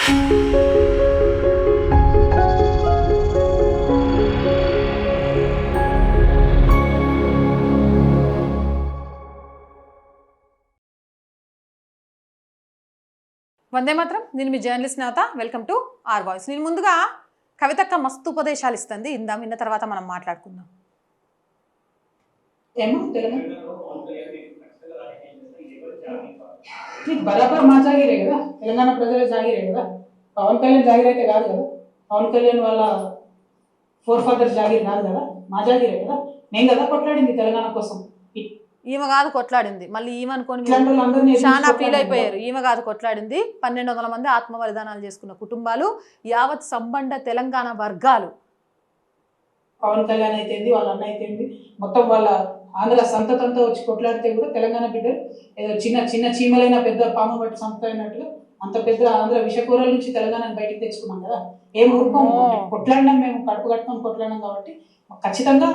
వందే మాత్రం. నేను మీ జర్నలిస్ట్ నేత. Welcome to R voice. నేను ముందుగా కవితక్క మస్తు ఉపదేశాలు ఇస్తుంది, విన్న తర్వాత మనం మాట్లాడుకుందాం. బరాబర్ మా జాగిరే కదా, తెలంగాణ ప్రజల జాగిరే కదా. పవన్ కళ్యాణ్ జాగిర్ అయితే కాదు కదా, పవన్ కళ్యాణ్ వాళ్ళ ఫోర్ ఫాదర్స్ జాగిర్ కాదు కదా, మా జాగిరే కదా. నేను కదా కొట్లాడింది తెలంగాణ కోసం. ఈమె కాదు కొట్లాడింది, మళ్ళీ ఈమె అనుకోని చాలా ఫీల్ అయిపోయారు. ఈమె కాదు కొట్లాడింది. 1200 మంది ఆత్మ బలిదానాలు చేసుకున్న కుటుంబాలు, యావత్ సంబంధ తెలంగాణ వర్గాలు. పవన్ కళ్యాణ్ అయితేంది, వాళ్ళ అన్న అయితేంది, మొత్తం వాళ్ళ ఆంధ్ర సంతతంతా వచ్చి కొట్లాడితే కూడా తెలంగాణ బిడ్డ ఏదో చిన్న చిన్న చీమలైన పెద్ద పాము బట్టి సంతైనట్టుగా అంత పెద్ద ఆంధ్ర విషకూరల నుంచి తెలంగాణను బయటికి తెచ్చుకున్నాం కదా. ఏం ఊరుకోము, కొట్లాడినాం, మేము కడుపు కట్టుకొని కొట్లాడినాం కాబట్టి ఖచ్చితంగా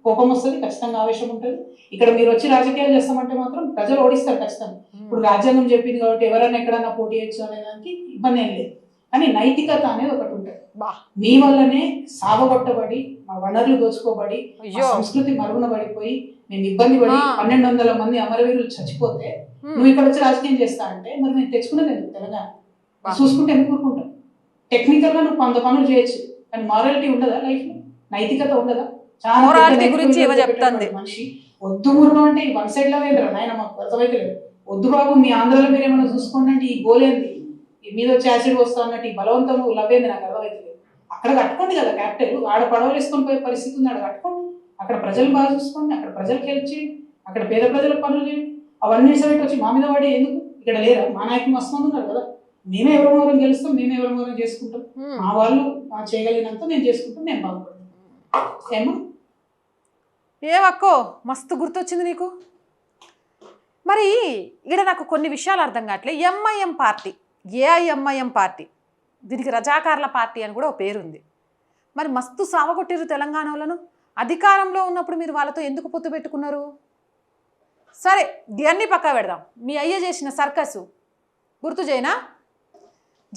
కోపం వస్తుంది, ఖచ్చితంగా ఆవేశం ఉంటుంది. ఇక్కడ మీరు వచ్చి రాజకీయాలు చేస్తామంటే మాత్రం ప్రజలు ఓడిస్తారు ఖచ్చితంగా. ఇప్పుడు రాజ్యాంగం చెప్పింది కాబట్టి ఎవరైనా ఎక్కడైనా పోటీ చేయొచ్చు అనే దానికి ఇబ్బంది ఏం లేదు. కానీ నైతికత అనేది ఒకటి ఉంటుంది. మీ వల్లనే సావగొట్టబడి, మా వనరులు దోచుకోబడి, సంస్కృతి మరుగున పడిపోయి, మేము ఇబ్బంది పడి 1200 మంది అమరవీరులు చచ్చిపోతే నువ్వు ఇక్కడ వచ్చి రాజకీయం చేస్తా అంటే మరి నేను తెచ్చుకున్నది ఎందుకు? తెలంగాణ చూసుకుంటే ఎందుకు ఊరుకుంటాం? టెక్నికల్ గా నువ్వు 100 పనులు చేయొచ్చు, కానీ మారాలిటీ ఉండదా? లైఫ్ లో నైతికత ఉండదా? మనిషి వద్దు మురుగు అంటే ఈ వన్ సైడ్ లో వేదరా నాయన, మాకు అర్థమైతే లేదు. వద్దు బాబు, మీ ఆంధ్రలో మీరు ఏమైనా చూసుకోండి అంటే ఈ గోలేంది, మీద వచ్చి యాసిడ్ వస్తా అన్నట్టు ఈ బలవంతం లభేంది, నాకు అర్థమైతే లేదు. అక్కడ కట్టుకోండి కదా క్యాపిటల్, ఆడ పడవలు వేసుకొని పోయే పరిస్థితి ఉంది, ఆడ కట్టుకోండి. అక్కడ ప్రజలు బాగా చూసుకోండి, అక్కడ ప్రజలకు హెల్ప్ చేయండి, అక్కడ పేద ప్రజలకు పనులు చేయండి. అవన్నీ సైట్ వచ్చి మా మీద వాడే ఎందుకు? ఇక్కడ లేరా మా నాయకులు మస్తు మంది ఉన్నారు కదా. మేమే ఎవరి గెలుస్తాం, మేమే ఎవరి చేసుకుంటాం. మా వాళ్ళు చేయగలిగినంత నేను చేసుకుంటాం, నేను బాగుపడతాను. ఏమో ఏమక్కో మస్తు గుర్తొచ్చింది నీకు. మరి ఇక్కడ నాకు కొన్ని విషయాలు అర్థం కావట్లేదు. ఎంఐఎం పార్టీ, ఏఐఎంఐఎం పార్టీ, దీనికి రజాకార్ల పార్టీ అని కూడా ఒక పేరుంది. మరి మస్తు సావగొట్టిరు తెలంగాణలను. అధికారంలో ఉన్నప్పుడు మీరు వాళ్ళతో ఎందుకు పొత్తు పెట్టుకున్నారు? సరే ఇవన్నీ పక్కా పెడదాం. మీ అయ్య చేసిన సర్కసు గుర్తు చేయనా?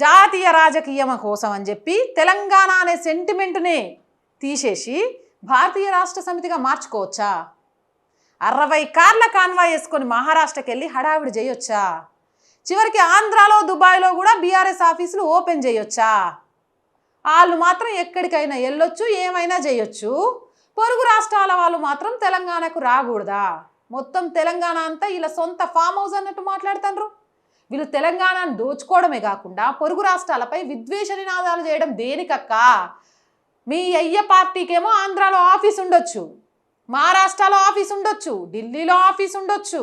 జాతీయ రాజకీయం కోసం అని చెప్పి తెలంగాణ అనే సెంటిమెంట్నే తీసేసి భారతీయ రాష్ట్ర సమితిగా మార్చుకోవచ్చా? 60 కార్ల కాన్వాయ్ వేసుకొని మహారాష్ట్రకి వెళ్ళి హడావిడి చేయొచ్చా? చివరికి ఆంధ్రాలో, దుబాయ్లో కూడా బీఆర్ఎస్ ఆఫీసులు ఓపెన్ చేయొచ్చా? వాళ్ళు మాత్రం ఎక్కడికైనా వెళ్ళొచ్చు, ఏమైనా చేయొచ్చు. పొరుగు రాష్ట్రాల వాళ్ళు మాత్రం తెలంగాణకు రాకూడదా? మొత్తం తెలంగాణ అంతా వీళ్ళ సొంత ఫామ్ హౌస్ అన్నట్టు మాట్లాడుతారు. వీళ్ళు తెలంగాణను దోచుకోవడమే కాకుండా పొరుగు రాష్ట్రాలపై విద్వేష నినాదాలు చేయడం దేనికక్క? మీ అయ్య పార్టీకేమో ఆంధ్రాలో ఆఫీస్ ఉండొచ్చు, మహారాష్ట్రలో ఆఫీస్ ఉండొచ్చు, ఢిల్లీలో ఆఫీస్ ఉండొచ్చు,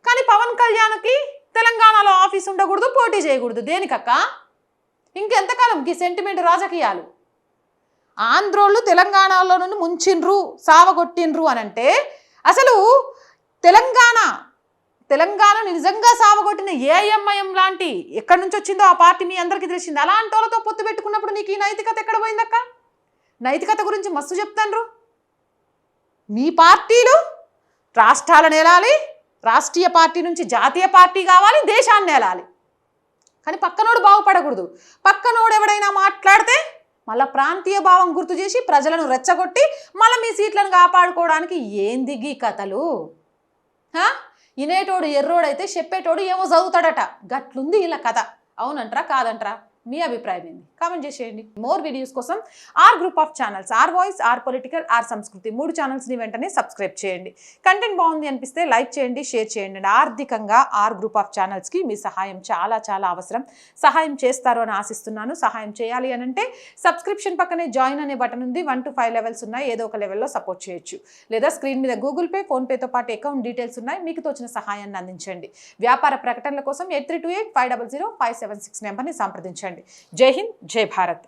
కానీ పవన్ కళ్యాణ్కి తెలంగాణలో ఆఫీస్ ఉండకూడదు, పోటీ చేయకూడదు. దేనికక్క? ఇంకెంతకాలంకి సెంటిమెంట్ రాజకీయాలు? ఆంధ్రోళ్ళు తెలంగాణలో నుండి ముంచిండ్రు, సావగొట్టిండ్రు అని అంటే అసలు తెలంగాణను నిజంగా సావగొట్టిన ఏఐఎంఐఎం లాంటి ఎక్కడి నుంచి వచ్చిందో ఆ పార్టీ మీ అందరికీ తెలిసింది. అలాంటి వాళ్ళతో పొత్తు పెట్టుకున్నప్పుడు నీకు ఈ నైతికత ఎక్కడ పోయిందక్క? నైతికత గురించి మస్తు చెప్తాండ్రు. మీ పార్టీలు రాష్ట్రాలను ఏలాలి, రాష్ట్రీయ పార్టీ నుంచి జాతీయ పార్టీ కావాలి, దేశాన్ని ఏలాలి, కానీ పక్కనోడు బాగుపడకూడదు. పక్కనోడు ఎవడైనా మాట్లాడితే మళ్ళీ ప్రాంతీయ భావం గుర్తు చేసి ప్రజలను రెచ్చగొట్టి మళ్ళీ మీ సీట్లను కాపాడుకోవడానికి ఏం దిగి కథలు? ఇనేటోడు ఎర్రోడైతే చెప్పేటోడు ఏమో చదువుతాడట. గట్లుంది ఇలా కథ. అవునంటారా కాదంటారా? మీ అభిప్రాయం ఏంది? కామెంట్ చేసేయండి. మోర్ వీడియోస్ కోసం R group of channels, R voice, R political, R Sanskriti 3 ఛానల్స్ని వెంటనే సబ్స్క్రైబ్ చేయండి. కంటెంట్ బాగుంది అనిపిస్తే లైక్ చేయండి, షేర్ చేయండి. ఆర్థికంగా ఆర్ గ్రూప్ ఆఫ్ ఛానల్స్కి మీ సహాయం చాలా చాలా అవసరం. సహాయం చేస్తారు అని ఆశిస్తున్నాను. సహాయం చేయాలి అని అంటే సబ్స్క్రిప్షన్ పక్కనే జాయిన్ అనే బటన్ ఉంది. 1 to 5 లెవెల్స్ ఉన్నాయి. ఏదో ఒక లెవెల్లో సపోర్ట్ చేయొచ్చు. లేదా స్క్రీన్ మీద గూగుల్ పే, ఫోన్పేతో పాటు అకౌంట్ డీటెయిల్స్ ఉన్నాయి. మీకు తోచిన సహాయాన్ని అందించండి. వ్యాపార ప్రకటనల కోసం 8328 500 576 నెంబర్ని సంప్రదించండి. జై హింద్, జై భారత్.